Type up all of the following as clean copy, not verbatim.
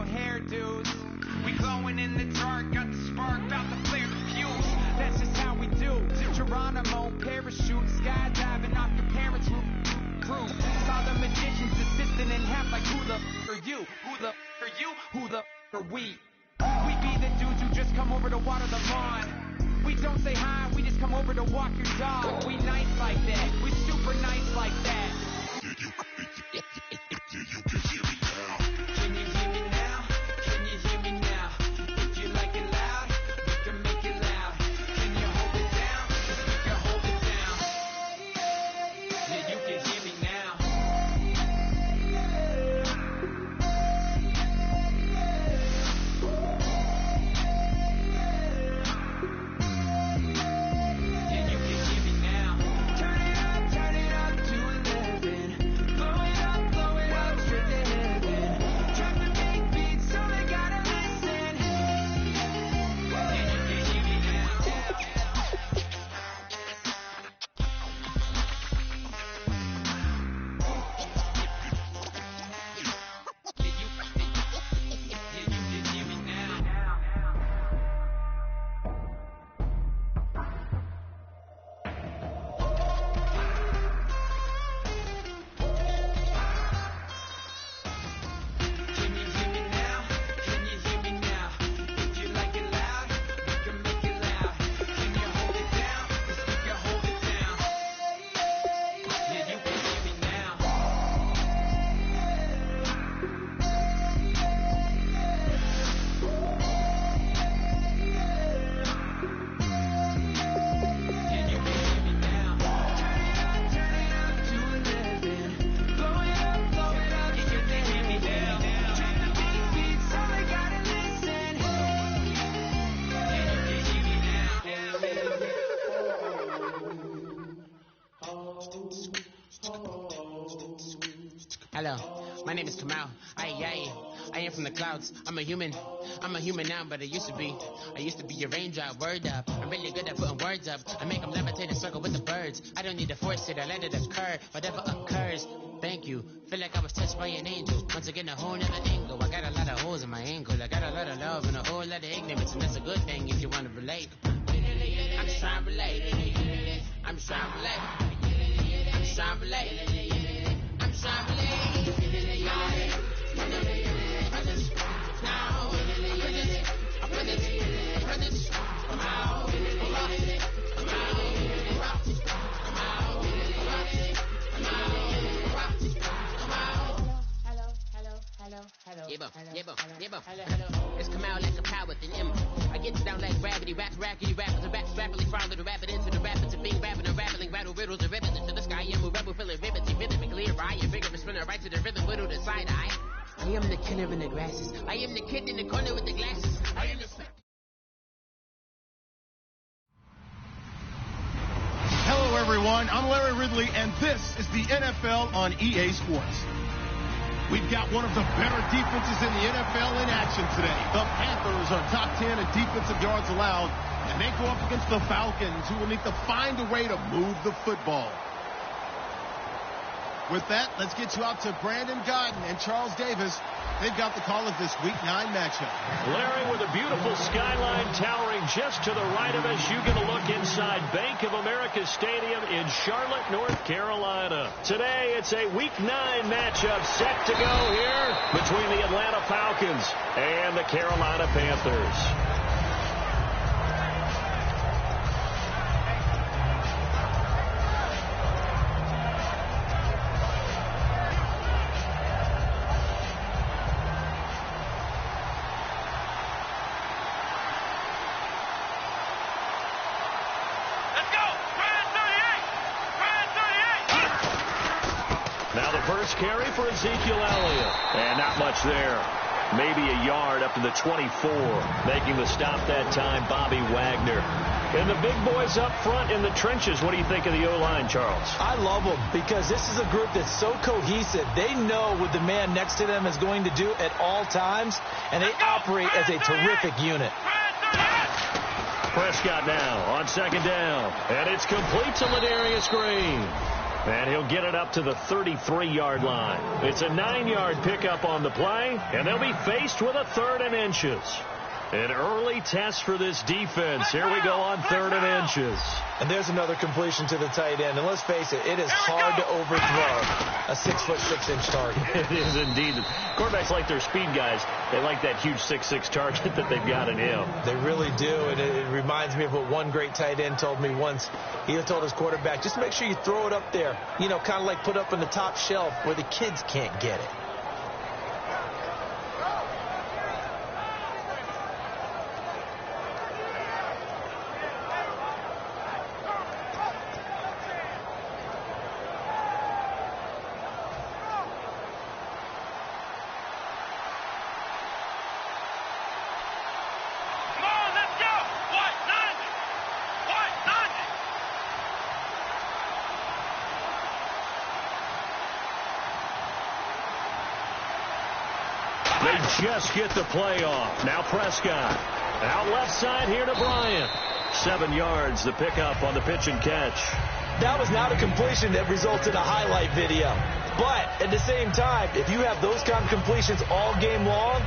out hairdos. We glowing in the dark, got the spark, about to flare the fuse. That's just how we do. Geronimo, parachute, skydiving off your parents' roof. Saw the magician's assistant in half like who the are you? Who the are you? Who the are we? We be the dudes who just come over to water the lawn. We don't say hi, we just come over to walk your dog. We nice like that, we super nice like that. Can you hear me now? Can you hear me now? If you like it loud, we can make it loud. Can you hold it down? 'Cause we can hold it down. Yeah, you can hear me now. Yeah, you can hear me now. Turn it up to 11. Blow it up straight to heaven. Drop the big beat so they gotta listen. Yeah, you can hear me now. Can you hear me now? Can you hear me now? If you like it loud, we can make it loud. Can you hold it down? 'Cause we can hold it down. Yeah, you can hear me now. Yeah, you can hear me now. Turn it up to 11. Blow it up straight to heaven. Drop the big beat so they gotta listen. Yeah, you can hear me Hello, my name is Kamal. I am from the clouds. I'm a human now, but I used to be a raindrop. Word up, I'm really good at putting words up. I make them levitate and circle with the birds. I don't need to force it, I let it occur. Whatever occurs, thank you. Feel like I was touched by an angel. Once again, a whole nother angle. I got a lot of holes in my angle. I got a lot of love and a whole lot of ignorance, and that's a good thing if you want to relate. I'm just trying to relate. I'm just trying to relate. I'm just trying to relate. I'm just trying to relate. It's Kamal like a power within him. I get down like gravity, rackety rappers, and raps rapidly follow the rabbit into the rapids and being rapping and rattling, rattle riddles and ribbons into the sky. I'm a rebel feeling vividly, rhythmically, right? You're bigger, spinning right to the rhythm, whittle the side eye. I am the killer in the grasses. I am the kid in the corner with the glasses. I am the Hello, everyone. I'm Larry Ridley, and this is the NFL on EA Sports. We've got one of the better defenses in the NFL in action today. The Panthers are top 10 in defensive yards allowed, and they go up against the Falcons, who will need to find a way to move the football. With that, let's get you out to Brandon Godden and Charles Davis. They've got the call of this Week 9 matchup. Larry, with a beautiful skyline towering just to the right of us, you get a look inside Bank of America Stadium in Charlotte, North Carolina. Today, it's a Week 9 matchup set to go here between the Atlanta Falcons and the Carolina Panthers. First carry for Ezekiel Elliott. And not much there. Maybe a yard up to the 24. Making the stop that time, Bobby Wagner. And the big boys up front in the trenches. What do you think of the O-line, Charles? I love them because this is a group that's so cohesive. They know what the man next to them is going to do at all times, and they operate as a terrific unit. Prescott now on second down. And it's complete to Ladarius Green. And he'll get it up to the 33-yard line. It's a 9-yard pickup on the play, and they'll be faced with a 3rd and inches. An early test for this defense. Here we go on 3rd and inches. And there's another completion to the tight end. And let's face it, it is hard to overthrow a 6'6" target. It is indeed. Quarterbacks like their speed guys. They like that huge 6'6" target that they've got in him. They really do. And it reminds me of what one great tight end told me once. He told his quarterback, just make sure you throw it up there. You know, kind of like put up on the top shelf where the kids can't get it. Just get the play off. Now Prescott. Out left side here to Bryant. 7 yards, the pickup on the pitch and catch. That was not a completion that resulted in a highlight video. But at the same time, if you have those kind of completions all game long,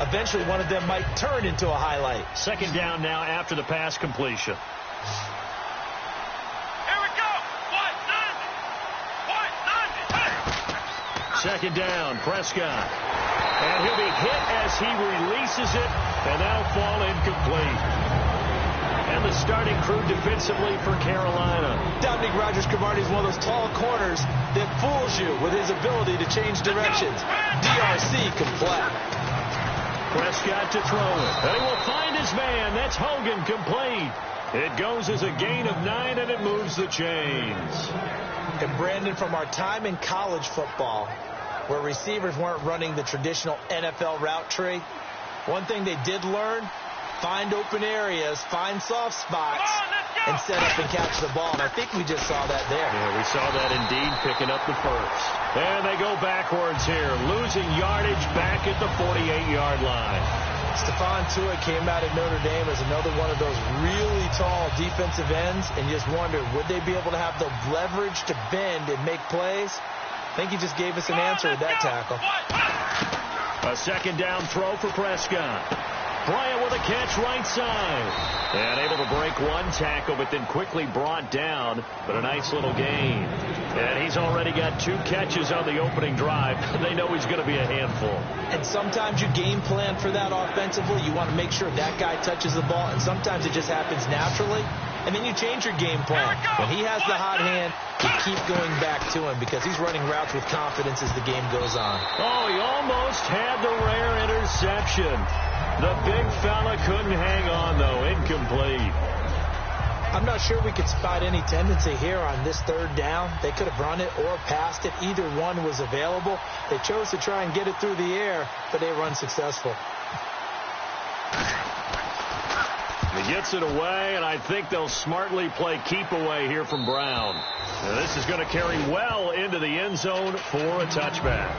eventually one of them might turn into a highlight. 2nd down now after the pass completion. Here we go. 2nd down, Prescott. And he'll be hit as he releases it, and that'll fall incomplete. And the starting crew defensively for Carolina. Dominique Rodgers-Cromartie is one of those tall corners that fools you with his ability to change directions. DRC complete. Prescott to throw it. And he will find his man. That's Hogan complete. It goes as a gain of 9, and it moves the chains. And Brandon, from our time in college football, where receivers weren't running the traditional NFL route tree, one thing they did learn, find open areas, find soft spots, and set up and catch the ball. And I think we just saw that there. Yeah, we saw that indeed, picking up the first. And they go backwards here, losing yardage back at the 48-yard line. Stephon Tuitt came out of Notre Dame as another one of those really tall defensive ends, and you just wonder, would they be able to have the leverage to bend and make plays? I think he just gave us an answer with that tackle. A 2nd down throw for Prescott. Bryant with a catch right side. And able to break one tackle, but then quickly brought down. But a nice little gain. And he's already got 2 catches on the opening drive. They know he's going to be a handful. And sometimes you game plan for that offensively. You want to make sure that guy touches the ball. And sometimes it just happens naturally. And then you change your game plan. When he has the hot hand, you keep going back to him because he's running routes with confidence as the game goes on. Oh, he almost had the rare interception. The big fella couldn't hang on, though. Incomplete. I'm not sure we could spot any tendency here on this 3rd down. They could have run it or passed it. Either one was available. They chose to try and get it through the air, but they were unsuccessful. He gets it away, and I think they'll smartly play keep away here from Brown. Now, this is going to carry well into the end zone for a touchback.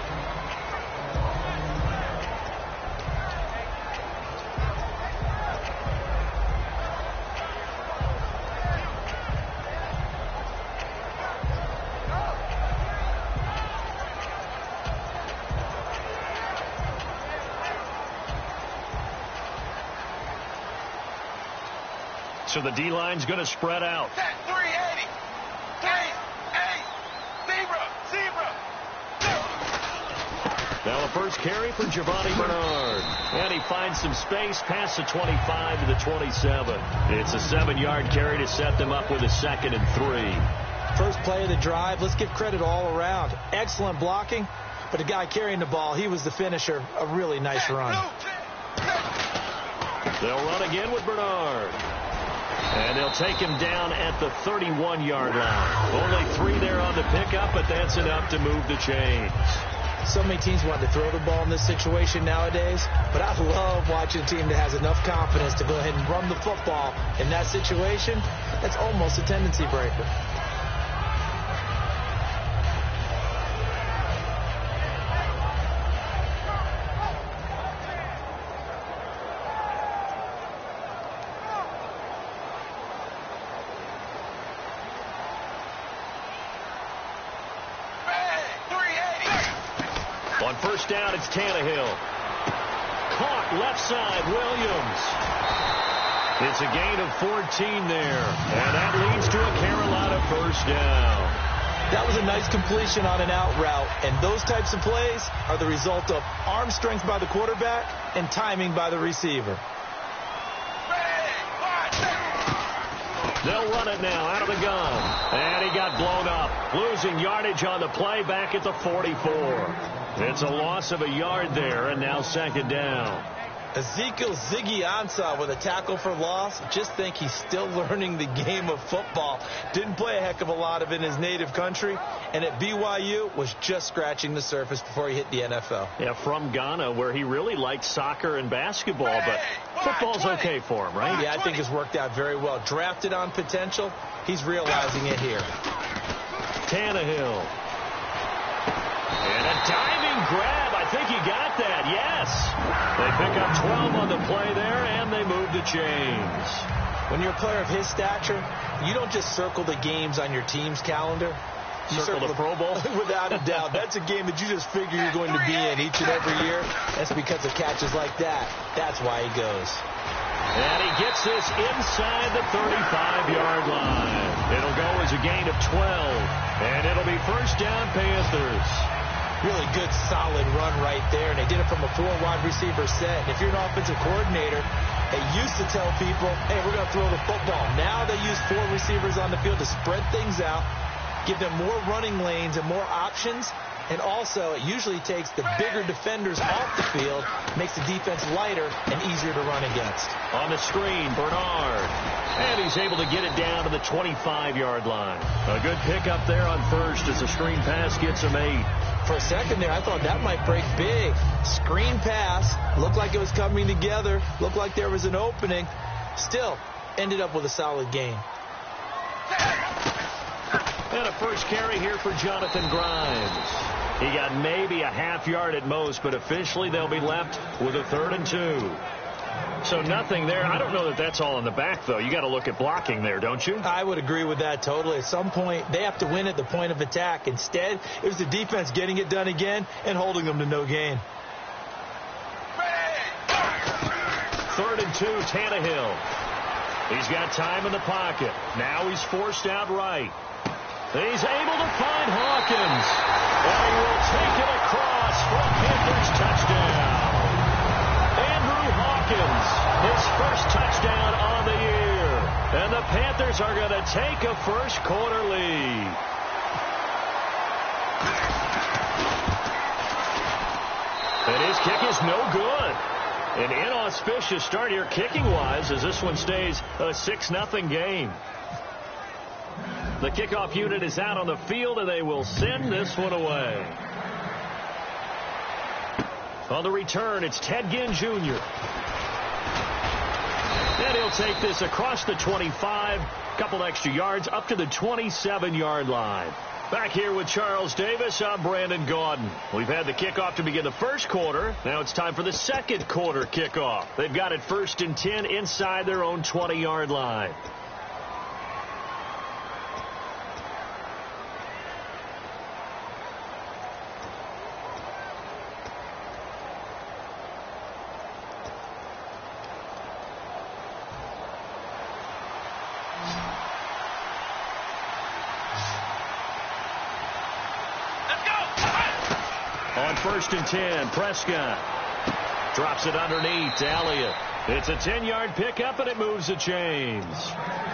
So the D-line's going to spread out. 380. 3-8. Zebra. Now a first carry for Giovanni Bernard. And he finds some space past the 25 to the 27. It's a 7-yard carry to set them up with a 2nd and 3. First play of the drive. Let's give credit all around. Excellent blocking. But the guy carrying the ball, he was the finisher. A really nice run. They'll run again with Bernard. And they'll take him down at the 31-yard line. Only 3 there on the pickup, but that's enough to move the chains. So many teams want to throw the ball in this situation nowadays, but I love watching a team that has enough confidence to go ahead and run the football in that situation. That's almost a tendency breaker. On first down, it's Tannehill. Caught left side, Williams. It's a gain of 14 there. And that leads to a Carolina first down. That was a nice completion on an out route. And those types of plays are the result of arm strength by the quarterback and timing by the receiver. They'll run it now out of the gun. And he got blown up. Losing yardage on the play back at the 44. It's a loss of a yard there, and now second down. Ezekiel Ziggy Ansah with a tackle for loss. Just think he's still learning the game of football. Didn't play a heck of a lot of it in his native country. And at BYU was just scratching the surface before he hit the NFL. Yeah, from Ghana, where he really liked soccer and basketball. But football's okay for him, right? Yeah, I think it's worked out very well. Drafted on potential. He's realizing it here. Tannehill. And a diving grab. I think he got that. Yes. They pick up 12 on the play there, and they move the chains. When you're a player of his stature, you don't just circle the games on your team's calendar. You circle the Pro Bowl? Without a doubt. That's a game that you just figure you're going to be in each and every year. That's because of catches like that. That's why he goes. And he gets this inside the 35-yard line. It'll go as a gain of 12. And it'll be first down, Panthers. Really good, solid run right there. And they did it from a 4-wide receiver set. And if you're an offensive coordinator, they used to tell people, hey, we're going to throw the football. Now they use 4 receivers on the field to spread things out, give them more running lanes and more options. And also, it usually takes the bigger defenders off the field, makes the defense lighter and easier to run against. On the screen, Bernard. And he's able to get it down to the 25-yard line. A good pickup there on first as the screen pass gets him 8. For a second there, I thought that might break big. Screen pass. Looked like it was coming together. Looked like there was an opening. Still, ended up with a solid gain. And a first carry here for Jonathan Grimes. He got maybe a half yard at most, but officially they'll be left with a 3rd and 2. So nothing there. I don't know that that's all in the back, though. You got to look at blocking there, don't you? I would agree with that totally. At some point, they have to win at the point of attack. Instead, it was the defense getting it done again and holding them to no gain. 3rd and 2, Tannehill. He's got time in the pocket. Now he's forced out right. He's able to find Hawkins. And he will take it across for a Panthers touchdown. Andrew Hawkins, his first touchdown on the year. And the Panthers are going to take a first quarter lead. And his kick is no good. An inauspicious start here kicking-wise as this one stays a 6-0 game. The kickoff unit is out on the field, and they will send this one away. On the return, it's Ted Ginn Jr. And he'll take this across the 25, couple extra yards, up to the 27-yard line. Back here with Charles Davis, I'm Brandon Gaudin. We've had the kickoff to begin the first quarter. Now it's time for the second quarter kickoff. They've got it 1st and 10 inside their own 20-yard line. On 1st and 10, Prescott drops it underneath to Elliott. It's a 10-yard pickup, and it moves the chains.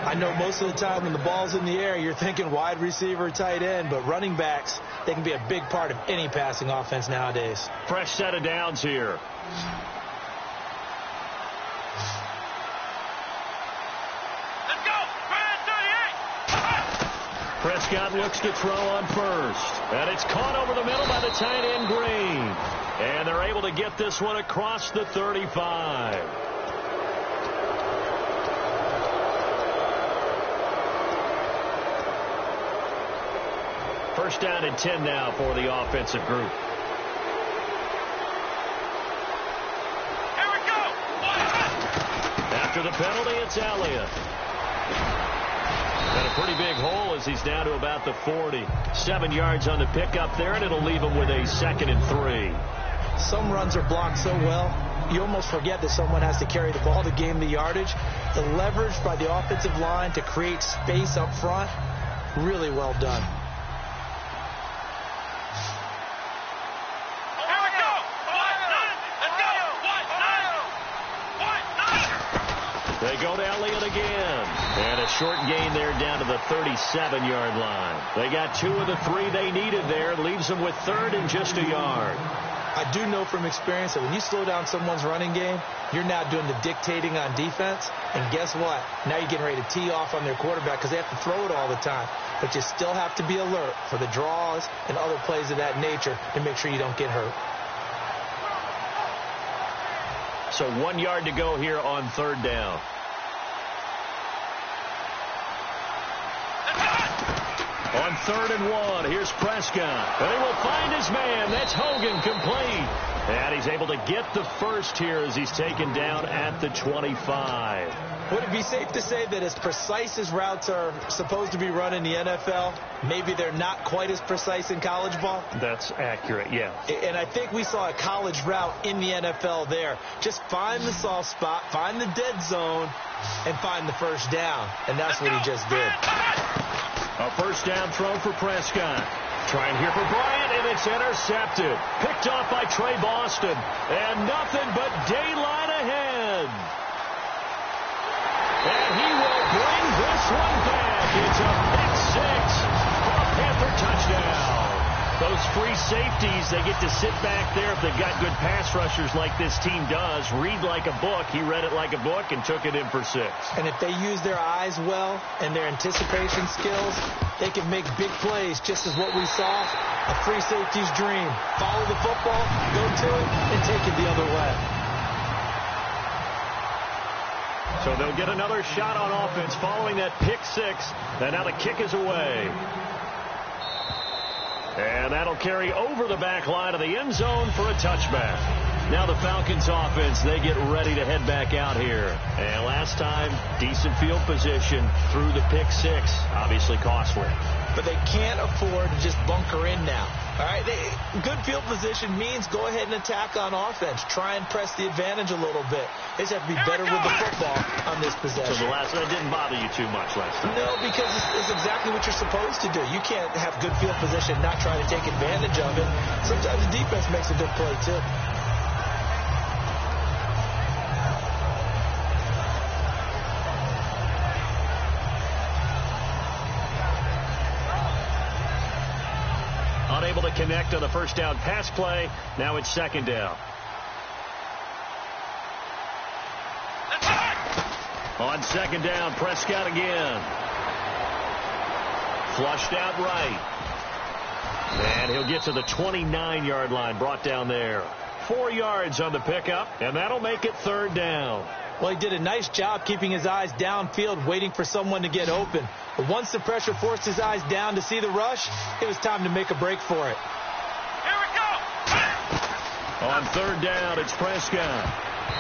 I know most of the time when the ball's in the air, you're thinking wide receiver, tight end, but running backs, they can be a big part of any passing offense nowadays. Fresh set of downs here. Prescott looks to throw on first. And it's caught over the middle by the tight end, Green. And they're able to get this one across the 35. First down and 10 now for the offensive group. Here we go. After the penalty, it's Elliott. And a pretty big hole as he's down to about the 40. 7 yards on the pickup there, and it'll leave him with a 2nd and 3. Some runs are blocked so well, you almost forget that someone has to carry the ball to gain the yardage. The leverage by the offensive line to create space up front, really well done. They go to Elliott again. And a short gain there down to the 37-yard line. They got 2 of the 3 they needed there. Leaves them with 3rd and just a yard. I do know from experience that when you slow down someone's running game, you're now doing the dictating on defense. And guess what? Now you're getting ready to tee off on their quarterback because they have to throw it all the time. But you still have to be alert for the draws and other plays of that nature to make sure you don't get hurt. So 1 yard to go here on 3rd down. On 3rd and 1, here's Prescott. They will find his man. That's Hogan, complete. And he's able to get the first here as he's taken down at the 25. Would it be safe to say that as precise as routes are supposed to be run in the NFL, maybe they're not quite as precise in college ball? That's accurate, yeah. And I think we saw a college route in the NFL there. Just find the soft spot, find the dead zone, and find the first down. And that's what he just did. A first down throw for Prescott. Trying here for Bryant, and it's intercepted. Picked off by Trey Boston. And nothing but daylight ahead. And he will bring this one back. It's a pick 6 for a Panther touchdown. Those free safeties, they get to sit back there if they've got good pass rushers like this team does. Read like a book. He read it like a book and took it in for 6. And if they use their eyes well and their anticipation skills, they can make big plays, just as what we saw. A free safety's dream. Follow the football, go to it, and take it the other way. So they'll get another shot on offense following that pick 6. And now the kick is away. And that'll carry over the back line of the end zone for a touchback. Now the Falcons offense, they get ready to head back out here. And last time, decent field position through the pick 6. Obviously costly. But they can't afford to just bunker in now. All right, good field position means go ahead and attack on offense. Try and press the advantage a little bit. They just have to be better with the football on this possession. So that didn't bother you too much last time? No, because it's exactly what you're supposed to do. You can't have good field position and not try to take advantage of it. Sometimes the defense makes a good play, too. Unable to connect on the first down pass play. Now it's 2nd down. On 2nd down, Prescott again. Flushed out right. And he'll get to the 29-yard line, brought down there. 4 yards on the pickup, and that'll make it 3rd down. Well, he did a nice job keeping his eyes downfield, waiting for someone to get open. But once the pressure forced his eyes down to see the rush, it was time to make a break for it. Here we go! On 3rd down, it's Prescott.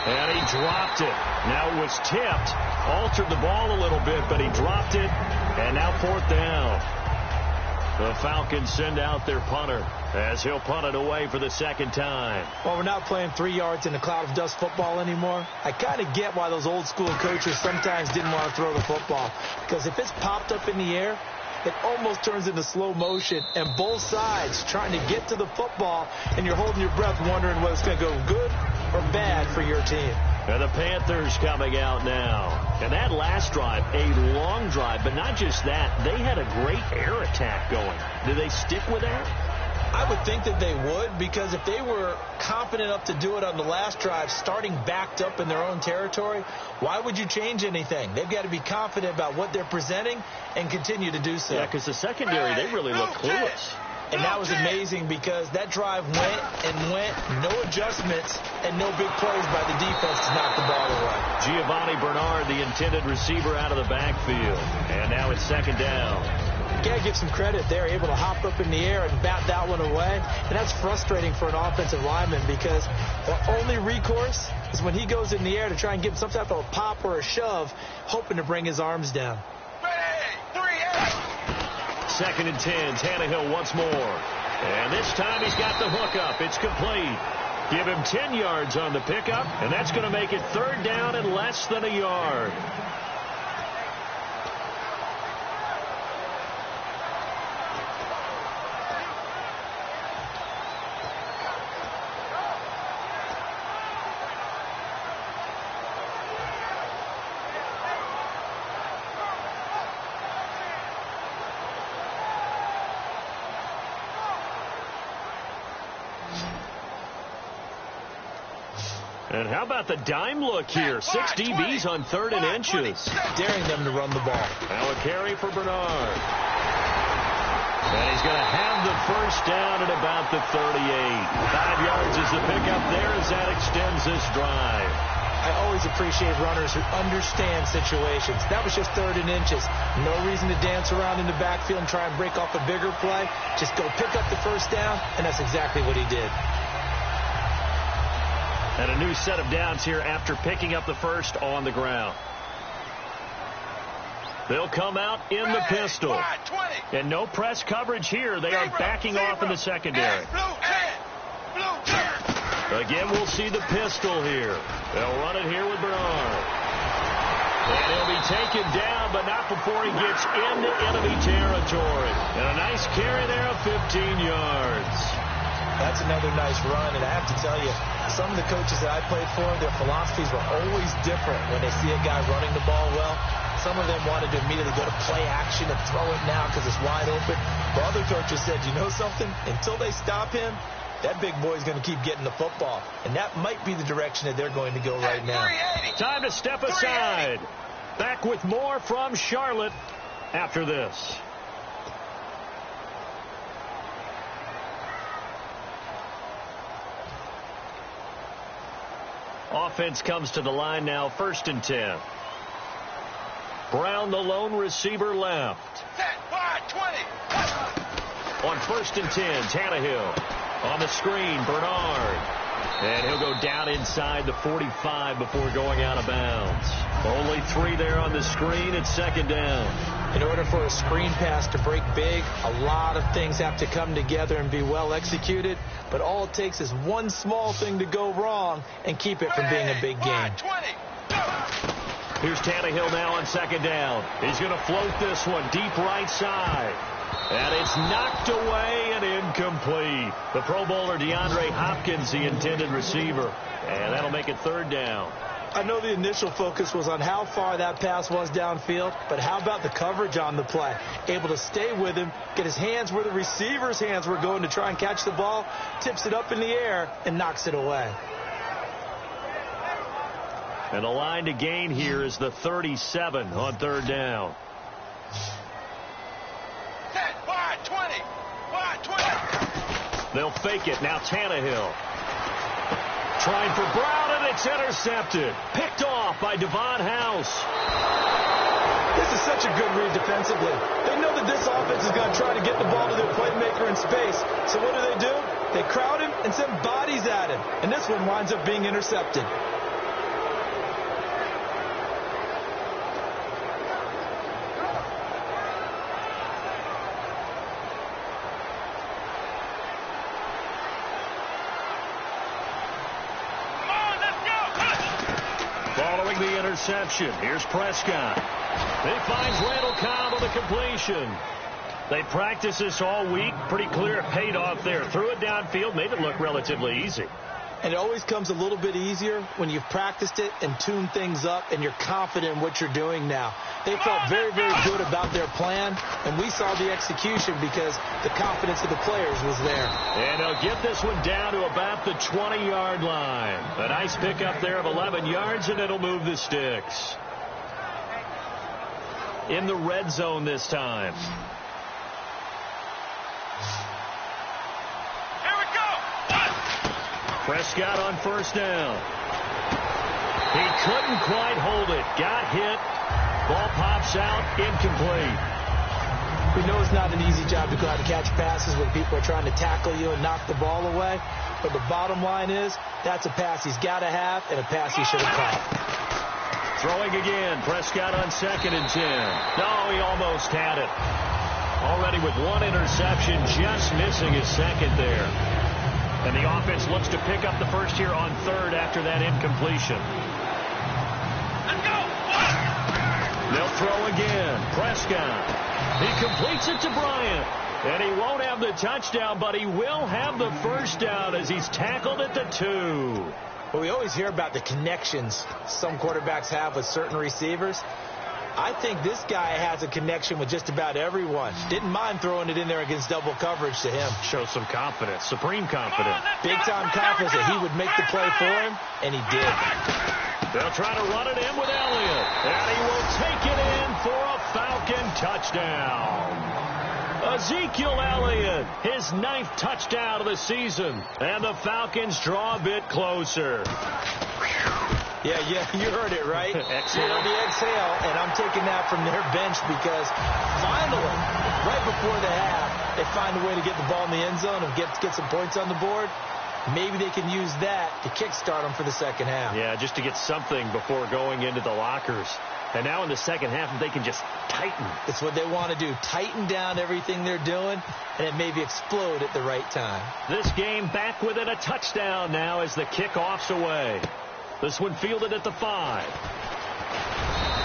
And he dropped it. Now it was tipped. Altered the ball a little bit, but he dropped it. And now 4th down. The Falcons send out their punter as he'll punt it away for the 2nd time. Well, we're not playing 3 yards in a cloud of dust football anymore. I kind of get why those old school coaches sometimes didn't want to throw the football. Because if it's popped up in the air, it almost turns into slow motion. And both sides trying to get to the football, and you're holding your breath wondering whether it's going to go good or bad for your team. And the Panthers coming out now. And that last drive, a long drive, but not just that. They had a great air attack going. Do they stick with that? I would think that they would, because if they were confident enough to do it on the last drive, starting backed up in their own territory, why would you change anything? They've got to be confident about what they're presenting and continue to do so. Yeah, because the secondary, they really look clueless. And that was amazing because that drive went and went, no adjustments, and no big plays by the defense to knock the ball away. Giovanni Bernard, the intended receiver, out of the backfield. And now it's 2nd down. You got to give some credit. They're able to hop up in the air and bat that one away. And that's frustrating for an offensive lineman because the only recourse is when he goes in the air to try and give some type of a pop or a shove, hoping to bring his arms down. Hey, 3 2nd and 10. Tannehill once more. And this time he's got the hook up. It's complete. Give him 10 yards on the pickup, and that's going to make it 3rd down and less than a yard. And how about the dime look here? 6 DBs on 3rd and inches. Daring them to run the ball. Now a carry for Bernard. And he's going to have the 1st down at about the 38. 5 yards is the pickup there as that extends this drive. I always appreciate runners who understand situations. That was just 3rd and inches. No reason to dance around in the backfield and try and break off a bigger play. Just go pick up the 1st down, and that's exactly what he did. And a new set of downs here after picking up the 1st on the ground. They'll come out in the pistol. And no press coverage here. They are backing off in the secondary. Again, we'll see the pistol here. They'll run it here with Bernard. And he'll be taken down, but not before he gets into enemy territory. And a nice carry there of 15 yards. That's another nice run, and I have to tell you, some of the coaches that I played for, their philosophies were always different when they see a guy running the ball well. Some of them wanted to immediately go to play action and throw it now because it's wide open. But other coaches said, you know something? Until they stop him, that big boy's going to keep getting the football. And that might be the direction that they're going to go right now. Time to step aside. Back with more from Charlotte after this. Offense comes to the line now, 1st and 10. Brown, the lone receiver, left. 20. On 1st and 10, Tannehill. On the screen, Bernard. And he'll go down inside the 45 before going out of bounds. Only 3 there on the screen. It's 2nd down. In order for a screen pass to break big, a lot of things have to come together and be well executed. But all it takes is one small thing to go wrong and keep it from being a big game. Here's Tannehill now on 2nd down. He's going to float this one deep right side. And it's knocked away and incomplete. The Pro Bowler DeAndre Hopkins, the intended receiver. And that'll make it 3rd down. I know the initial focus was on how far that pass was downfield, but how about the coverage on the play? Able to stay with him, get his hands where the receiver's hands were going to try and catch the ball, tips it up in the air, and knocks it away. And the line to gain here is the 37 on 3rd down. 20. They'll fake it. Now Tannehill. Trying for Brown, and it's intercepted. Picked off by Devon House. This is such a good read defensively. They know that this offense is going to try to get the ball to their playmaker in space. So what do? They crowd him and send bodies at him. And this one winds up being intercepted. Following the interception, here's Prescott. He finds Randall Cobb on the completion. They practiced this all week. Pretty clear it paid off there. Threw it downfield, made it look relatively easy. And it always comes a little bit easier when you've practiced it and tuned things up and you're confident in what you're doing now. They felt very, very good about their plan, and we saw the execution because the confidence of the players was there. And they'll get this one down to about the 20-yard line. A nice pickup there of 11 yards, and it'll move the sticks. In the red zone this time. Prescott on 1st down. He couldn't quite hold it. Got hit. Ball pops out. Incomplete. We know it's not an easy job to go out and catch passes when people are trying to tackle you and knock the ball away. But the bottom line is that's a pass he's got to have and a pass he should have caught. Throwing again. Prescott on 2nd and 10. No, he almost had it. Already with one interception, just missing his second there. And the offense looks to pick up the first here on third after that incompletion. Let's go! They'll throw again. Prescott. He completes it to Bryant. And he won't have the touchdown, but he will have the first down as he's tackled at the 2. Well, we always hear about the connections some quarterbacks have with certain receivers. I think this guy has a connection with just about everyone. Didn't mind throwing it in there against double coverage to him. Shows some confidence, supreme confidence. Big-time confidence that he would make the play for him, and he did. They'll try to run it in with Elliott, and he will take it in for a Falcon touchdown. Ezekiel Elliott, his 9th touchdown of the season, and the Falcons draw a bit closer. Yeah, you heard it, right? Exhale. You heard the exhale, and I'm taking that from their bench because finally, right before the half, they find a way to get the ball in the end zone and get some points on the board. Maybe they can use that to kickstart them for the second half. Yeah, just to get something before going into the lockers. And now in the second half, they can just tighten. It's what they want to do. Tighten down everything they're doing, and it maybe explode at the right time. This game back within a touchdown now as the kickoff's away. This one fielded at the 5.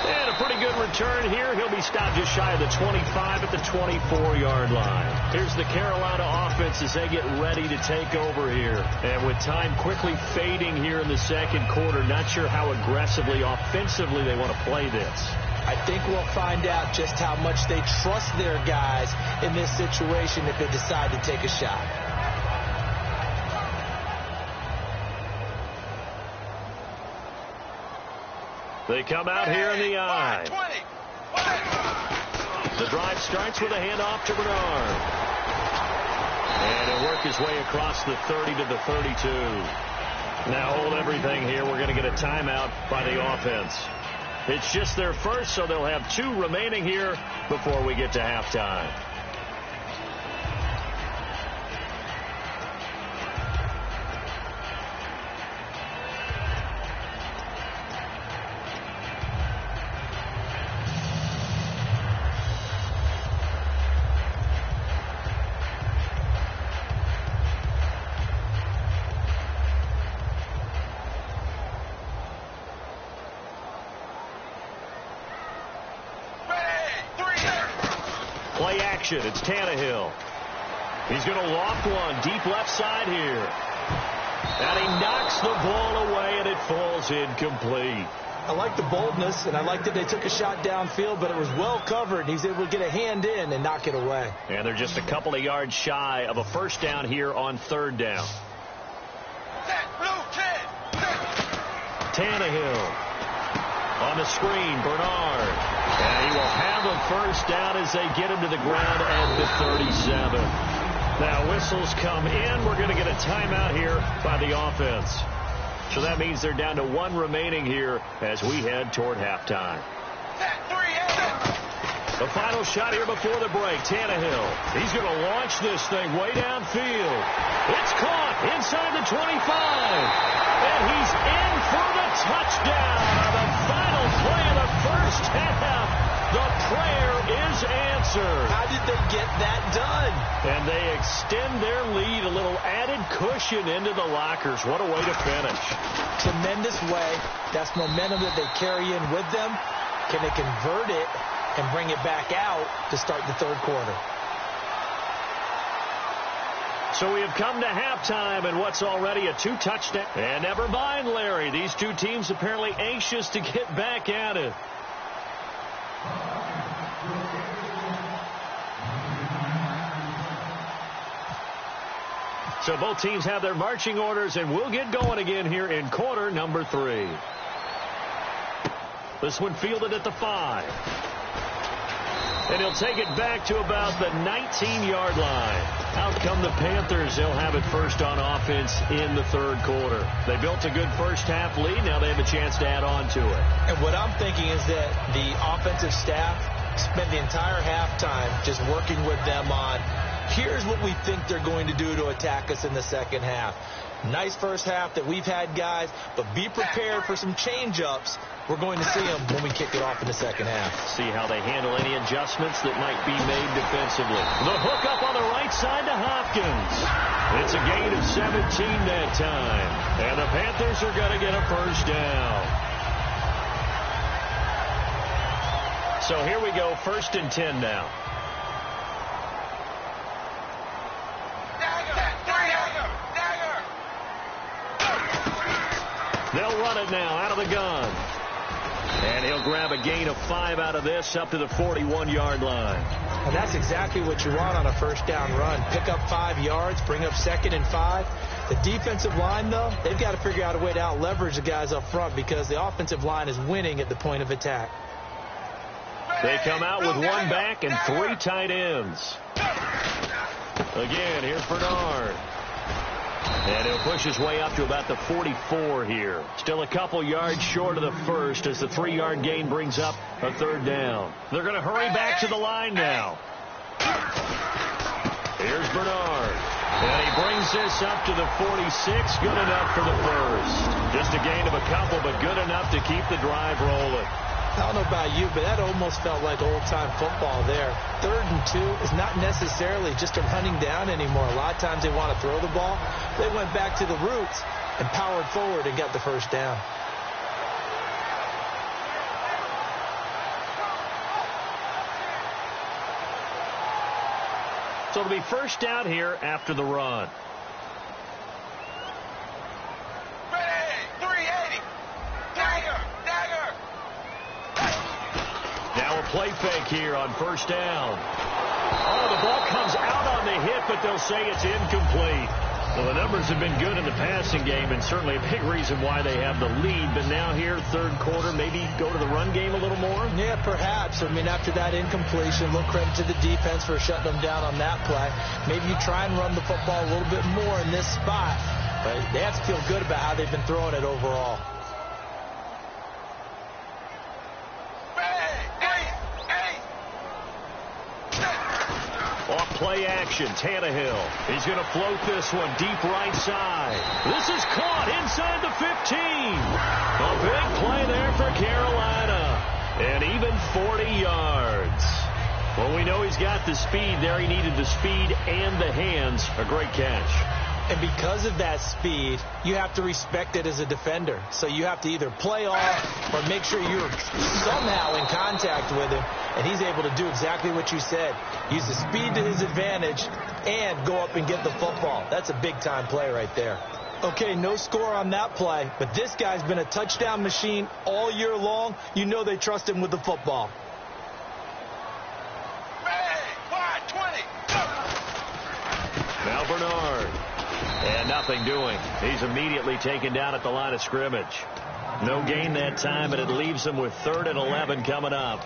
And a pretty good return here. He'll be stopped just shy of the 25 at the 24-yard line. Here's the Carolina offense as they get ready to take over here. And with time quickly fading here in the second quarter, not sure how aggressively, offensively they want to play this. I think we'll find out just how much they trust their guys in this situation if they decide to take a shot. They come out here in the I. The drive starts with a handoff to Bernard. And he'll work his way across the 30 to the 32. Now hold everything here. We're going to get a timeout by the offense. It's just their first, so they'll have 2 remaining here before we get to halftime. Play action. It's Tannehill. He's going to loft one deep left side here. And he knocks the ball away, and it falls incomplete. I like the boldness, and I like that they took a shot downfield, but it was well covered. He's able to get a hand in and knock it away. And they're just a couple of yards shy of a first down here on third down. Tannehill. On the screen, Bernard. And he will have a first down as they get him to the ground at the 37. Now whistles come in. We're going to get a timeout here by the offense. So that means they're down to 1 remaining here as we head toward halftime. The final shot here before the break. Tannehill. He's going to launch this thing way downfield. It's caught inside the 25. And he's in for the touchdown on the final play of the first half. The prayer is answered. How did they get that done? And they extend their lead, a little added cushion into the lockers. What a way to finish. Tremendous way. That's momentum that they carry in with them. Can they convert it and bring it back out to start the third quarter? So we have come to halftime and what's already a 2-touchdown. And never mind, Larry. These 2 teams apparently anxious to get back at it. So both teams have their marching orders, and we'll get going again here in quarter number 3. This one fielded at the 5. And he'll take it back to about the 19-yard line. Out come the Panthers. They'll have it first on offense in the third quarter. They built a good first-half lead. Now they have a chance to add on to it. And what I'm thinking is that the offensive staff spent the entire halftime just working with them on Here's what we think they're going to do to attack us in the second half. Nice first half that we've had, guys, but be prepared for some change-ups. We're going to see them when we kick it off in the second half. See how they handle any adjustments that might be made defensively. The hook up on the right side to Hopkins. It's a gain of 17 that time. And the Panthers are going to get a first down. So here we go, 1st and 10 now. They'll run it now out of the gun. And he'll grab a gain of 5 out of this up to the 41-yard line. And that's exactly what you want on a first down run. Pick up 5 yards, bring up 2nd and 5. The defensive line, though, they've got to figure out a way to out-leverage the guys up front because the offensive line is winning at the point of attack. They come out with 1 back and 3 tight ends. Again, here's Bernard. And he'll push his way up to about the 44 here. Still a couple yards short of the first as the 3-yard gain brings up a 3rd down. They're going to hurry back to the line now. Here's Bernard. And he brings this up to the 46. Good enough for the first. Just a gain of a couple, but good enough to keep the drive rolling. I don't know about you, but that almost felt like old-time football there. 3rd and 2 is not necessarily just a running down anymore. A lot of times they want to throw the ball. They went back to the roots and powered forward and got the first down. So it'll be first down here after the run. Now a play fake here on first down. Oh, the ball comes out on the hit, but they'll say it's incomplete. Well, the numbers have been good in the passing game, and certainly a big reason why they have the lead. But now here, 3rd quarter, maybe go to the run game a little more? Yeah, perhaps. I mean, after that incompletion, a little credit to the defense for shutting them down on that play. Maybe you try and run the football a little bit more in this spot. But they have to feel good about how they've been throwing it overall. Off play action, Tannehill. He's going to float this one deep right side. This is caught inside the 15. A big play there for Carolina. And even 40 yards. Well, we know he's got the speed there. He needed the speed and the hands. A great catch. And because of that speed, you have to respect it as a defender. So you have to either play off or make sure you're somehow in contact with him. And he's able to do exactly what you said. Use the speed to his advantage and go up and get the football. That's a big-time play right there. Okay, no score on that play, but this guy's been a touchdown machine all year long. You know they trust him with the football. Now Bernard. And nothing doing. He's immediately taken down at the line of scrimmage. No gain that time, and it leaves him with 3rd and 11 coming up.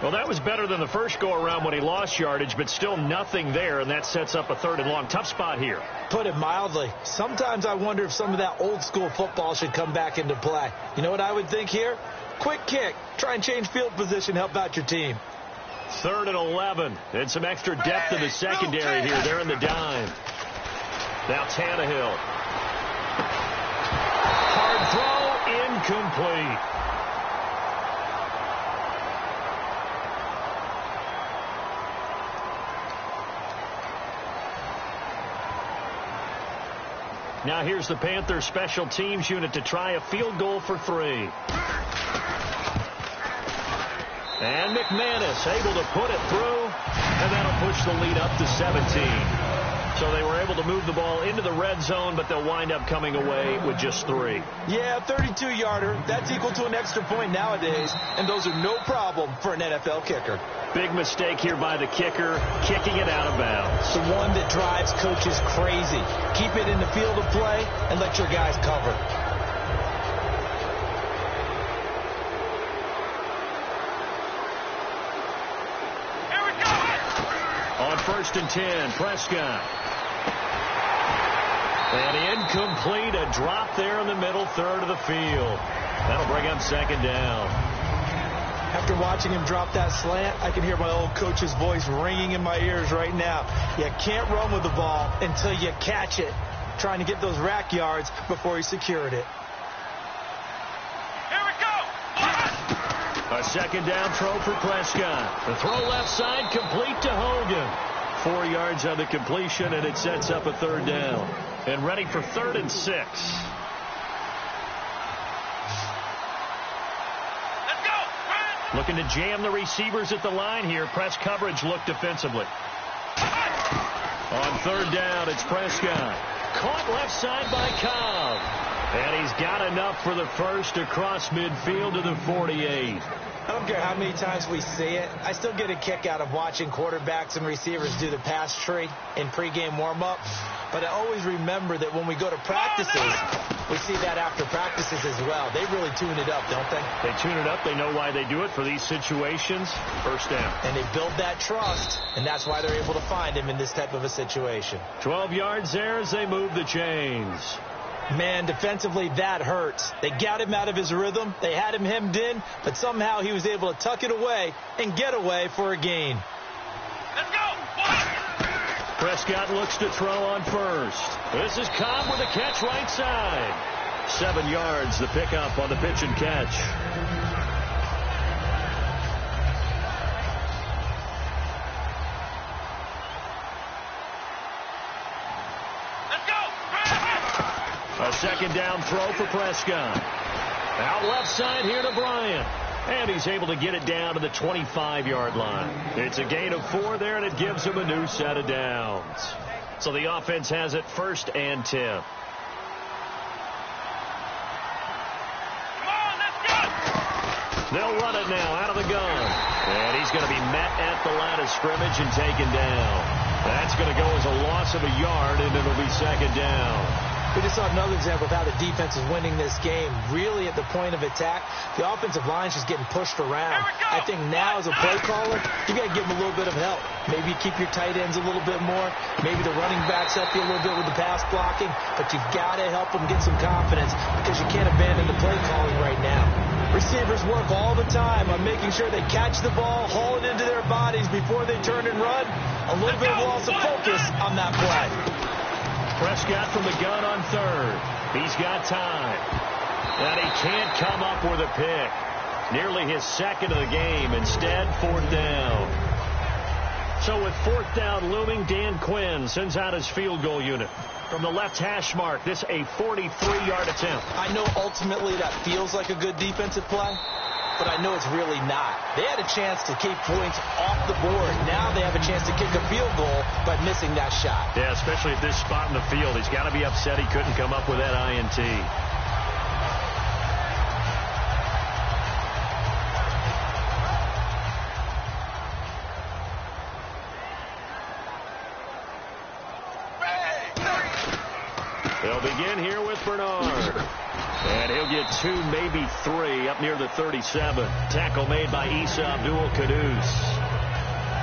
Well, that was better than the first go-around when he lost yardage, but still nothing there, and that sets up a 3rd and long. Tough spot here. Put it mildly. Sometimes I wonder if some of that old-school football should come back into play. You know what I would think here? Quick kick. Try and change field position, help out your team. 3rd and 11, and some extra depth in the secondary here. They're in the dime. Now Tannehill. Hard throw, incomplete. Now here's the Panthers special teams unit to try a field goal for 3. And McManus able to put it through, and that'll push the lead up to 17. So they were able to move the ball into the red zone, but they'll wind up coming away with just 3. Yeah, 32-yarder. That's equal to an extra point nowadays, and those are no problem for an NFL kicker. Big mistake here by the kicker, kicking it out of bounds. The one that drives coaches crazy. Keep it in the field of play and let your guys cover. Here we go! On 1st and 10, Prescott. And incomplete, a drop there in the middle 3rd of the field. That'll bring up 2nd down. After watching him drop that slant, I can hear my old coach's voice ringing in my ears right now. You can't run with the ball until you catch it. Trying to get those rack yards before he secured it. Here we go! A second down throw for Prescott. The throw left side complete to Hogan. 4 yards on the completion, and it sets up a third down. And ready for 3rd and 6. Let's go! Looking to jam the receivers at the line here. Press coverage look defensively. On 3rd down, it's Prescott. Caught left side by Cobb. And he's got enough for the first across midfield to the 48. I don't care how many times we see it. I still get a kick out of watching quarterbacks and receivers do the pass tree in pregame warm-up. But I always remember that when we go to practices, we see that after practices as well. They really tune it up, don't they? They tune it up. They know why they do it for these situations. First down. And they build that trust, and that's why they're able to find him in this type of a situation. 12 yards there as they move the chains. Man, defensively, that hurts. They got him out of his rhythm. They had him hemmed in, but somehow he was able to tuck it away and get away for a gain. Let's go! Prescott looks to throw on first. This is Cobb with a catch right side. 7 yards, the pickup on the pitch and catch. A second down throw for Prescott. Out left side here to Bryant. And he's able to get it down to the 25-yard line. It's a gain of 4 there, and it gives him a new set of downs. So the offense has it 1st and 10. Come on, let's go! They'll run it now out of the gun. And he's going to be met at the line of scrimmage and taken down. That's going to go as a loss of a yard, and it'll be 2nd down. We just saw another example of how the defense is winning this game. Really at the point of attack, the offensive line is just getting pushed around. I think now as a play caller, you got to give them a little bit of help. Maybe you keep your tight ends a little bit more. Maybe the running backs help you a little bit with the pass blocking. But you've got to help them get some confidence because you can't abandon the play calling right now. Receivers work all the time on making sure they catch the ball, haul it into their bodies before they turn and run. A little bit of loss of focus on that play. Prescott from the gun on 3rd. He's got time. And he can't come up with a pick. Nearly his 2nd of the game. Instead, 4th down. So with 4th down looming, Dan Quinn sends out his field goal unit. From the left hash mark, this a 43-yard attempt. I know ultimately that feels like a good defensive play, but I know it's really not. They had a chance to keep points off the board. Now they have a chance to kick a field goal by missing that shot. Yeah, especially at this spot in the field. He's got to be upset he couldn't come up with that INT. They'll begin here with Bernard. And he'll get 2, maybe 3 up near the 37. Tackle made by Issa Abdul-Quddus.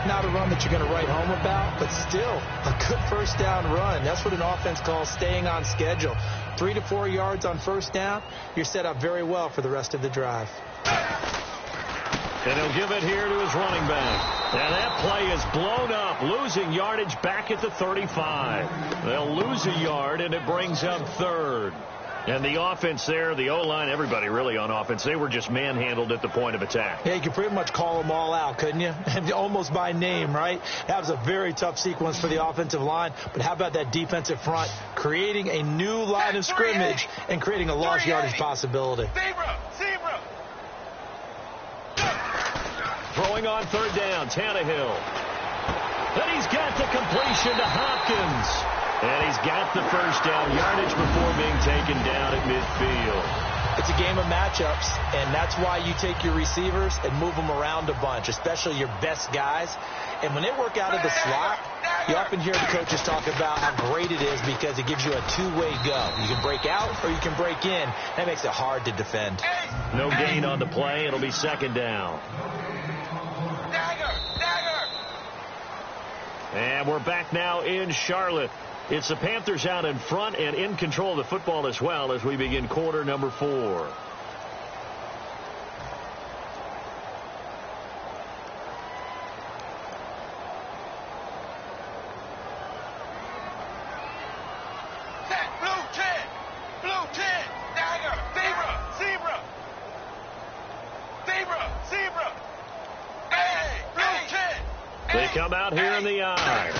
Not a run that you're going to write home about, but still a good 1st down run. That's what an offense calls staying on schedule. 3 to 4 yards on 1st down. You're set up very well for the rest of the drive. And he'll give it here to his running back. And that play is blown up, losing yardage back at the 35. They'll lose a yard, and it brings up 3rd. And the offense there, the O-line, everybody really on offense, they were just manhandled at the point of attack. Yeah, you could pretty much call them all out, couldn't you? Almost by name, right? That was a very tough sequence for the offensive line. But how about that defensive front creating a new line of scrimmage and creating a lost yardage possibility? Zebra! Throwing on 3rd down, Tannehill. And he's got the completion to Hopkins. And he's got the 1st down yardage before being taken down at midfield. It's a game of matchups, and that's why you take your receivers and move them around a bunch, especially your best guys. And when they work out of the slot, you often hear the coaches talk about how great it is because it gives you a two-way go. You can break out or you can break in. That makes it hard to defend. No gain on the play. It'll be 2nd down. And we're back now in Charlotte. It's the Panthers out in front and in control of the football as well as we begin quarter number 4. Zebra. Hey, blue kid. They come out here in the eye.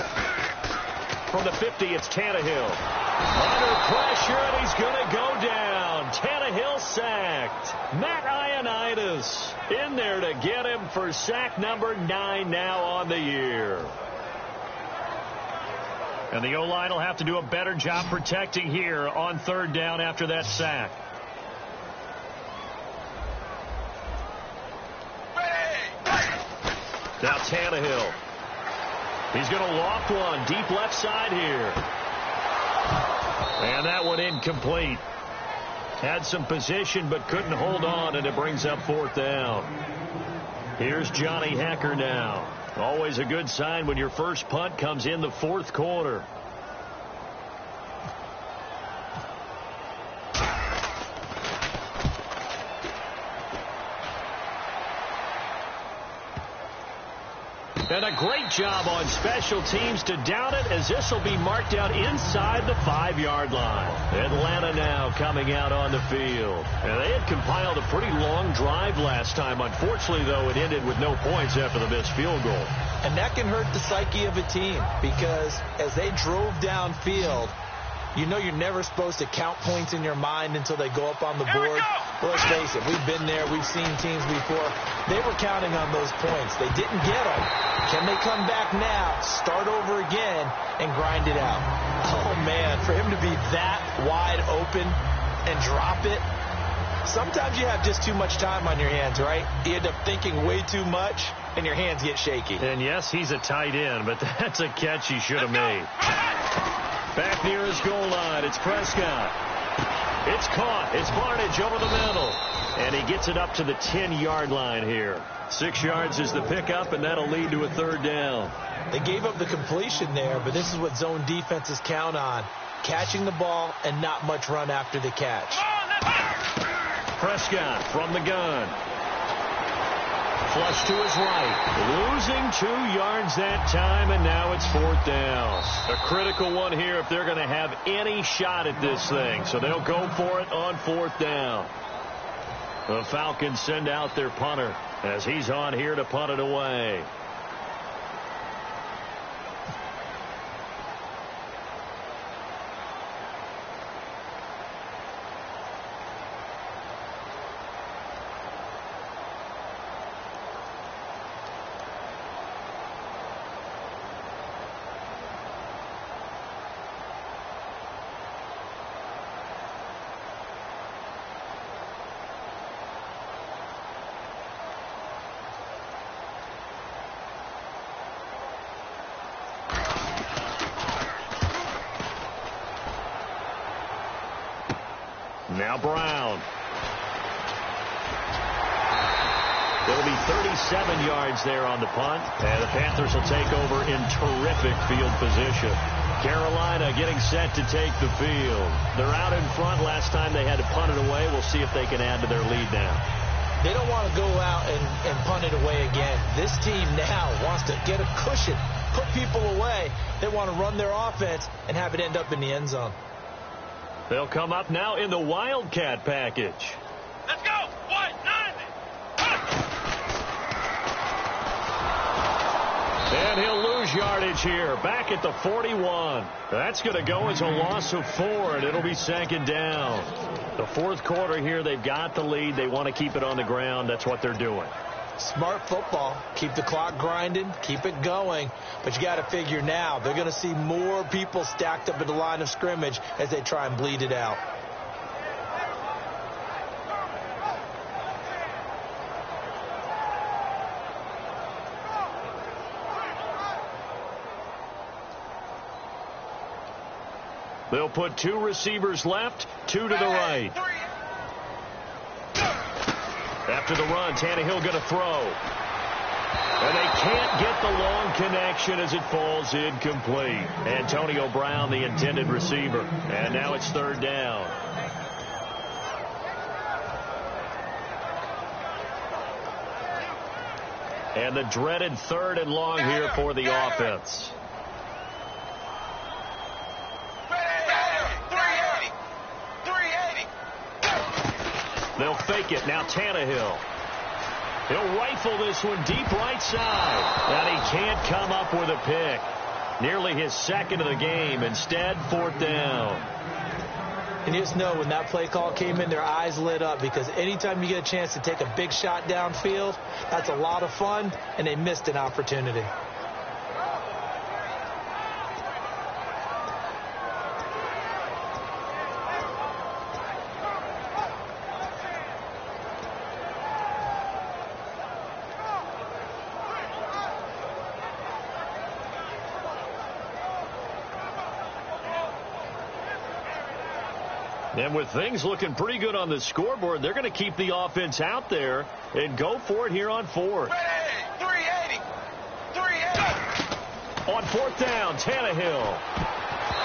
From the 50, it's Tannehill. Under pressure, and he's going to go down. Tannehill sacked. Matt Ioannidis in there to get him for sack number 9 now on the year. And the O-line will have to do a better job protecting here on 3rd down after that sack. Now Tannehill. He's going to loft one deep left side here. And that one incomplete. Had some position but couldn't hold on, and it brings up 4th down. Here's Johnny Hekker now. Always a good sign when your first punt comes in the 4th quarter. And a great job on special teams to down it, as this will be marked out inside the 5-yard line. Atlanta now coming out on the field. And they had compiled a pretty long drive last time. Unfortunately, though, it ended with no points after the missed field goal. And that can hurt the psyche of a team, because as they drove downfield, you know you're never supposed to count points in your mind until they go up on the board. Well, let's face it, we've been there. We've seen teams before. They were counting on those points. They didn't get them. Can they come back now, start over again, and grind it out? Oh, man, for him to be that wide open and drop it, sometimes you have just too much time on your hands, right? You end up thinking way too much, and your hands get shaky. And, yes, he's a tight end, but that's a catch he should have made. Back near his goal line, it's Prescott. It's caught. It's Barnidge over the middle. And he gets it up to the 10-yard line here. 6 yards is the pickup, and that'll lead to a 3rd down. They gave up the completion there, but this is what zone defenses count on. Catching the ball and not much run after the catch. Prescott from the gun. Flush to his right. Losing 2 yards that time, and now it's 4th down. A critical one here if they're going to have any shot at this thing. So they'll go for it on 4th down. The Falcons send out their punter as he's on here to punt it away. Now Brown. There'll be 37 yards there on the punt, and the Panthers will take over in terrific field position. Carolina getting set to take the field. They're out in front. Last time they had to punt it away. We'll see if they can add to their lead now. They don't want to go out and punt it away again. This team now wants to get a cushion, put people away. They want to run their offense and have it end up in the end zone. They'll come up now in the Wildcat package. Let's go. 1-9. And he'll lose yardage here. Back at the 41. That's going to go as a loss of 4, and it'll be 2nd down. The 4th quarter here, they've got the lead. They want to keep it on the ground. That's what they're doing. Smart football. Keep the clock grinding. Keep it going. But you got to figure now they're going to see more people stacked up at the line of scrimmage as they try and bleed it out. They'll put 2 receivers left, 2 to the right. After the run, Tannehill going to throw. And they can't get the long connection as it falls incomplete. Antonio Brown, the intended receiver. And now it's 3rd down. And the dreaded 3rd and long here for the offense. They'll fake it. Now Tannehill. He'll rifle this one deep right side. And he can't come up with a pick. Nearly his second of the game. Instead, 4th down. And you just know when that play call came in, their eyes lit up, because anytime you get a chance to take a big shot downfield, that's a lot of fun, and they missed an opportunity. And with things looking pretty good on the scoreboard, they're going to keep the offense out there and go for it here on 4th. Ready, 380. On 4th down, Tannehill.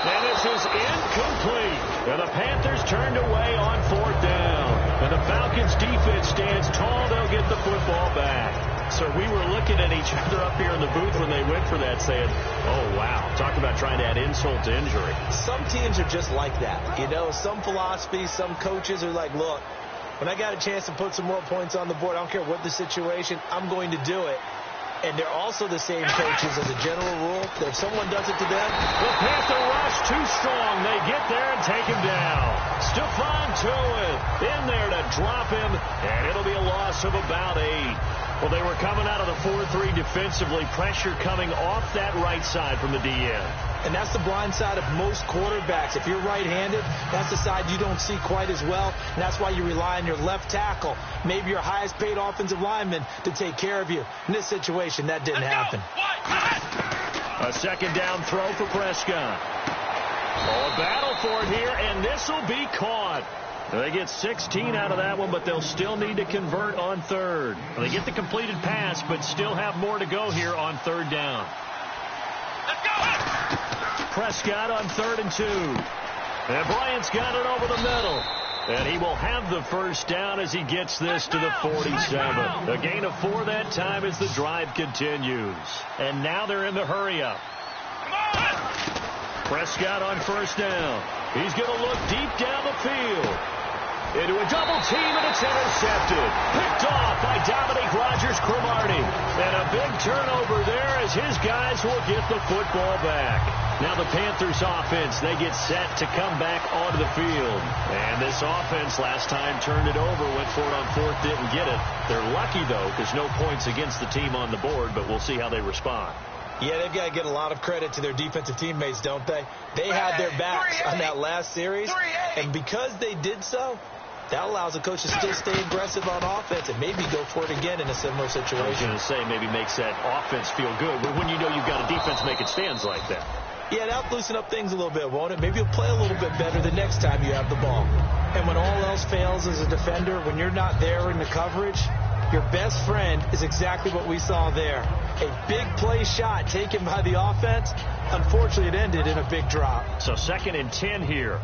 And this is incomplete. And the Panthers turned away on 4th down. And the Falcons defense stands tall. They'll get the football back. So we were looking at each other up here in the booth when they went for that, saying, oh, wow, talk about trying to add insult to injury. Some teams are just like that. You know, some philosophies, some coaches are like, look, when I got a chance to put some more points on the board, I don't care what the situation, I'm going to do it. And they're also the same coaches as a general rule that if someone does it to them, the Panther rush too strong. They get there and take him down. Stephon Tuitt in there to drop him, and it'll be a loss of about 8. Well, they were coming out of the 4-3 defensively. Pressure coming off that right side from the DN. And that's the blind side of most quarterbacks. If you're right-handed, that's the side you don't see quite as well. And that's why you rely on your left tackle, maybe your highest-paid offensive lineman, to take care of you. In this situation, that didn't happen. A 2nd down throw for Prescott. Oh, a battle for it here, and this will be caught. They get 16 out of that one, but they'll still need to convert on 3rd. They get the completed pass, but still have more to go here on 3rd down. Let's go! Prescott on 3rd and 2. And Bryant's got it over the middle. And he will have the 1st down as he gets this to the 47. A gain of 4 that time as the drive continues. And now they're in the hurry-up. Prescott on 1st down. He's going to look deep down the field. Into a double team, and it's intercepted. Picked off by Dominique Rodgers-Cromartie. And a big turnover there as his guys will get the football back. Now the Panthers offense, they get set to come back onto the field. And this offense last time turned it over, went for it on 4th, didn't get it. They're lucky, though, because no points against the team on the board, but we'll see how they respond. Yeah, they've got to get a lot of credit to their defensive teammates, don't they? They had their backs on that last series, and because they did so, that allows the coach to still stay aggressive on offense and maybe go for it again in a similar situation. I was going to say maybe makes that offense feel good, but when you know you've got a defense making stands like that. Yeah, that'll loosen up things a little bit, won't it? Maybe you'll play a little bit better the next time you have the ball. And when all else fails as a defender, when you're not there in the coverage, your best friend is exactly what we saw there. A big play shot taken by the offense. Unfortunately, it ended in a big drop. So 2nd and 10 here.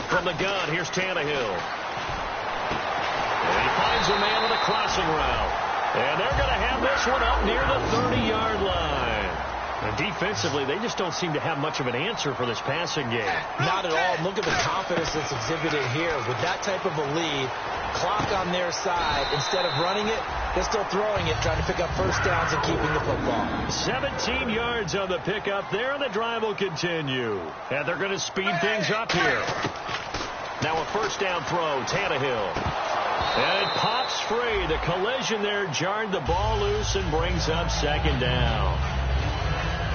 From the gun, here's Tannehill. And he finds a man on a crossing route. And they're going to have this one up near the 30-yard line. And defensively, they just don't seem to have much of an answer for this passing game. Not at all. Look at the confidence that's exhibited here. With that type of a lead, clock on their side, instead of running it, they're still throwing it, trying to pick up 1st downs and keeping the football. 17 yards on the pickup there, and the drive will continue. And they're going to speed things up here. Now a 1st down throw, Tannehill. And it pops free. The collision there jarred the ball loose and brings up 2nd down.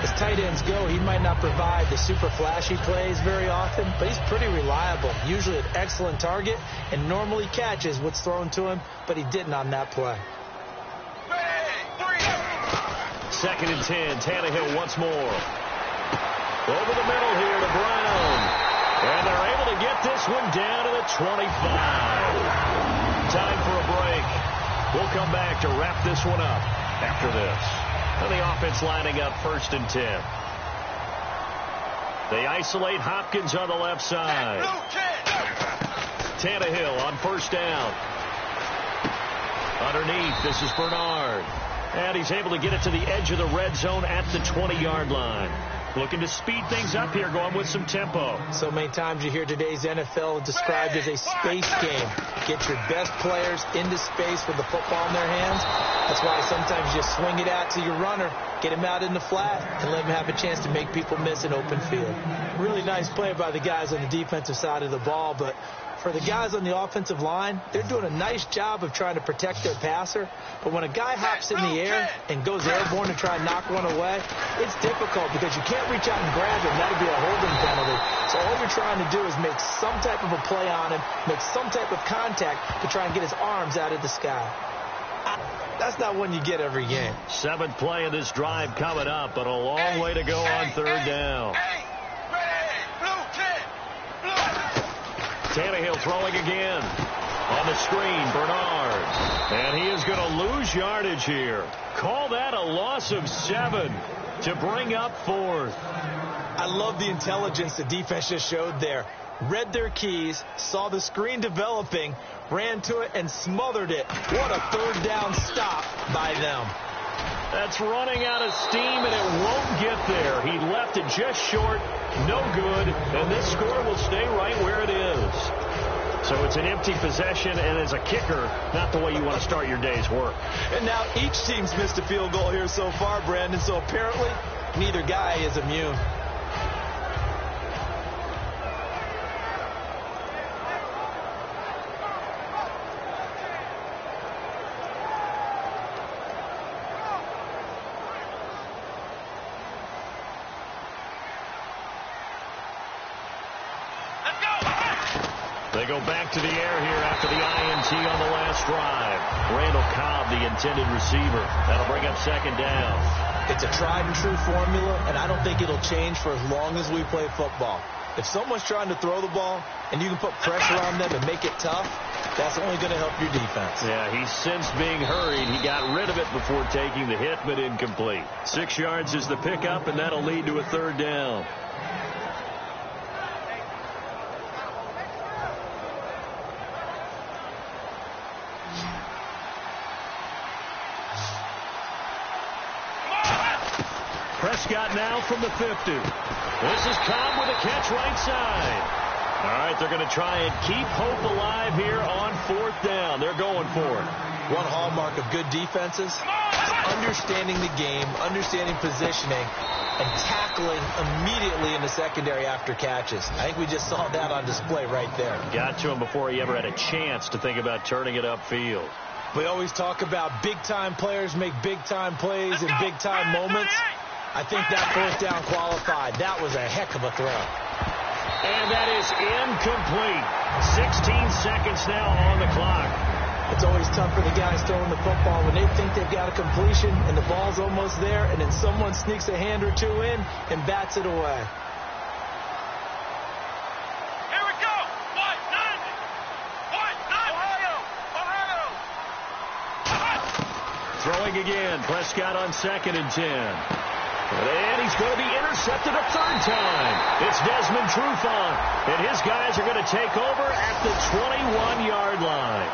As tight ends go, he might not provide the super flashy plays very often, but he's pretty reliable. Usually an excellent target and normally catches what's thrown to him, but he didn't on that play. 2nd and 10. Tannehill once more. Over the middle here to Brown. And they're able to get this one down to the 25. Time for a break. We'll come back to wrap this one up after this. And the offense lining up 1st and 10. They isolate Hopkins on the left side. Tannehill on 1st down. Underneath, this is Bernard. And he's able to get it to the edge of the red zone at the 20-yard line. Looking to speed things up here, going with some tempo. So many times you hear today's NFL described as a space game. Get your best players into space with the football in their hands. That's why sometimes you swing it out to your runner, get him out in the flat, and let him have a chance to make people miss an open field. Really nice play by the guys on the defensive side of the ball, but for the guys on the offensive line, they're doing a nice job of trying to protect their passer. But when a guy hops in the air and goes airborne to try and knock one away, it's difficult because you can't reach out and grab him. That'll be a holding penalty. So all you're trying to do is make some type of a play on him, make some type of contact to try and get his arms out of the sky. That's not one you get every game. 7th play of this drive coming up, but a long way to go on 3rd down. Tannehill throwing again. On the screen, Bernard. And he is going to lose yardage here. Call that a loss of 7 to bring up 4th. I love the intelligence the defense just showed there. Read their keys, saw the screen developing, ran to it, and smothered it. What a 3rd down stop by them. That's running out of steam, and it won't get there. He left it just short, no good, and this score will stay right where it is. So it's an empty possession, and as a kicker, not the way you want to start your day's work. And now each team's missed a field goal here so far, Brandon, so apparently neither guy is immune. They go back to the air here after the INT on the last drive. Randall Cobb, the intended receiver. That'll bring up 2nd down. It's a tried and true formula, and I don't think it'll change for as long as we play football. If someone's trying to throw the ball and you can put pressure on them and make it tough, that's only going to help your defense. Yeah, he's since being hurried. He got rid of it before taking the hit, but incomplete. 6 yards is the pickup, and that'll lead to a 3rd down. Prescott now from the 50. This is Cobb with a catch right side. All right, they're going to try and keep hope alive here on 4th down. They're going for it. One hallmark of good defenses is understanding the game, understanding positioning, and tackling immediately in the secondary after catches. I think we just saw that on display right there. Got to him before he ever had a chance to think about turning it upfield. We always talk about big-time players make big-time plays in big-time moments. I think that 4th down qualified. That was a heck of a throw. And that is incomplete. 16 seconds now on the clock. It's always tough for the guys throwing the football when they think they've got a completion and the ball's almost there, and then someone sneaks a hand or two in and bats it away. Here we go. Ohio. Throwing again. Prescott on 2nd and 10. And he's going to be intercepted a 3rd time. It's Desmond Trufant. And his guys are going to take over at the 21-yard line.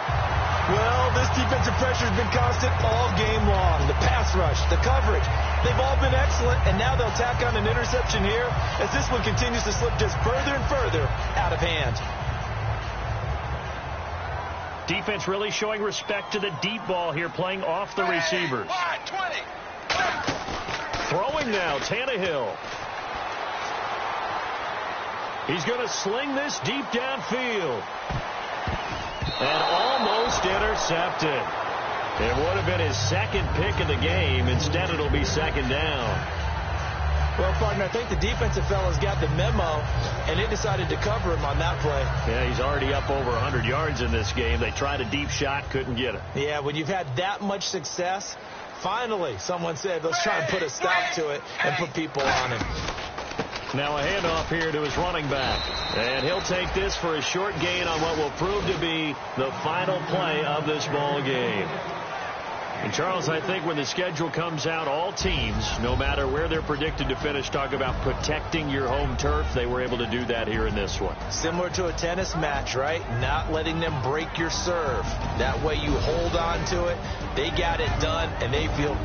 Well, this defensive pressure has been constant all game long. The pass rush, the coverage, they've all been excellent, and now they'll tack on an interception here as this one continues to slip just further and further out of hand. Defense really showing respect to the deep ball here, playing off the receivers. Throwing now, Tannehill. He's going to sling this deep downfield. And almost intercepted. It would have been his 2nd pick of the game. Instead, it'll be 2nd down. Well, partner, I think the defensive fellas got the memo, and they decided to cover him on that play. Yeah, he's already up over 100 yards in this game. They tried a deep shot, couldn't get it. Yeah, when you've had that much success, finally, someone said, let's try and put a stop to it and put people on him. Now a handoff here to his running back. And he'll take this for a short gain on what will prove to be the final play of this ball game. And, Charles, I think when the schedule comes out, all teams, no matter where they're predicted to finish, talk about protecting your home turf. They were able to do that here in this one. Similar to a tennis match, right? Not letting them break your serve. That way you hold on to it. They got it done, and they feel